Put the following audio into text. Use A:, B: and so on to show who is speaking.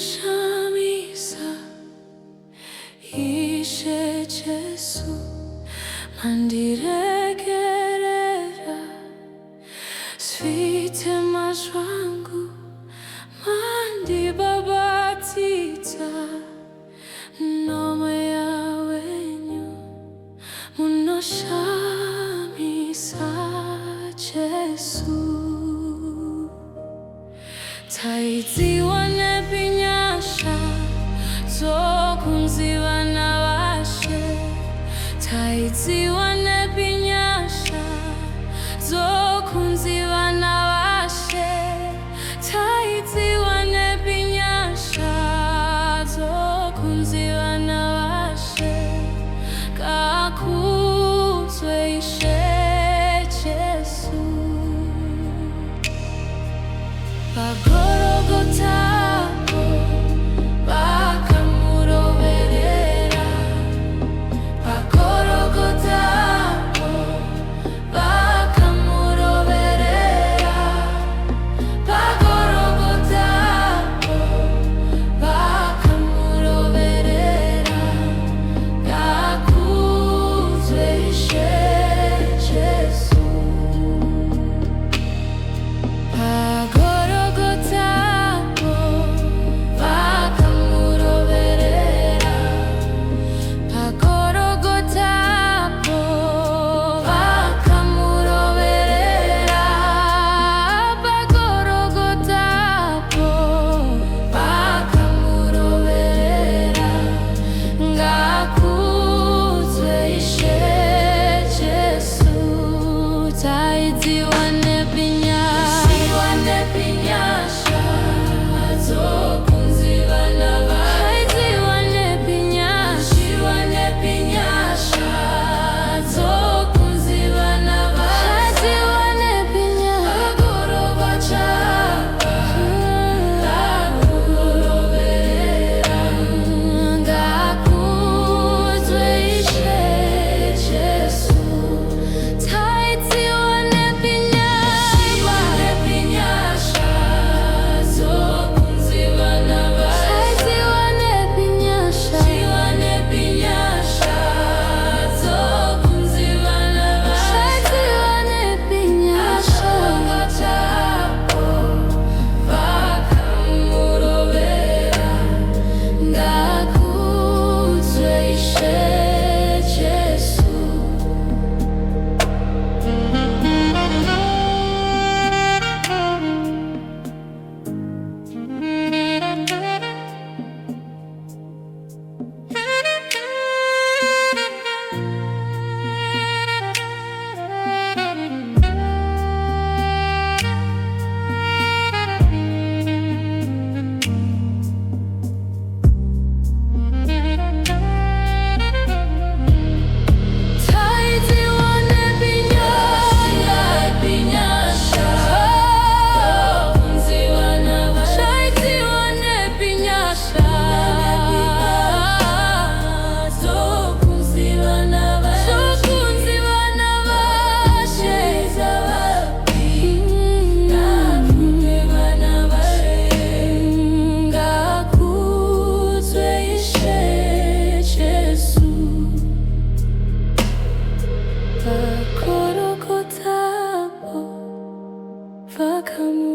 A: Munoshamisa, Ishe Jesu, mandiregerera, svite mazvangu, mandibabatidza, nomoya wenyu, Munoshamisa Jesu. Taidziwanepi Nyasha, dzokunzi vana vashe. Taidziwanepi Nyasha, dzokunzi vana vashe. Taidziwanepi Nyasha, dzokunzi vana vashe. Ngakudzwe Ishe Jesu. Golgotha, vakamuroverera. Golgotha, vakamuroverera. Golgotha, vakamuroverera. Ngakudzwe Ishe Jesu. Taidziwanepi Nyasha, dzokunzi vana vashe. Taidziwanepi Nyasha, dzokunzi vana vashe. Taidziwanepi Nyasha, vakamuroverera. Ngakudzwe Ishe Jesu. Taidziwanepi Nyasha, dzokunzi vana vashe. Taidziwanepi Nyasha, dzokunzi vana vashe. Taidziwanepi Nyasha, vakamurovera. Ngakudzwe Ishe Jesu. Taidziwanepi Nyasha, dzokunzi vana vashe. Taidziwanepi Nyasha, dzokunzi vana vashe. Dzokunzi vana vashe. Ngakudzwe vana vashe. Ngakudzwe Ishe Jesu. Golgotha, vakamuroverera.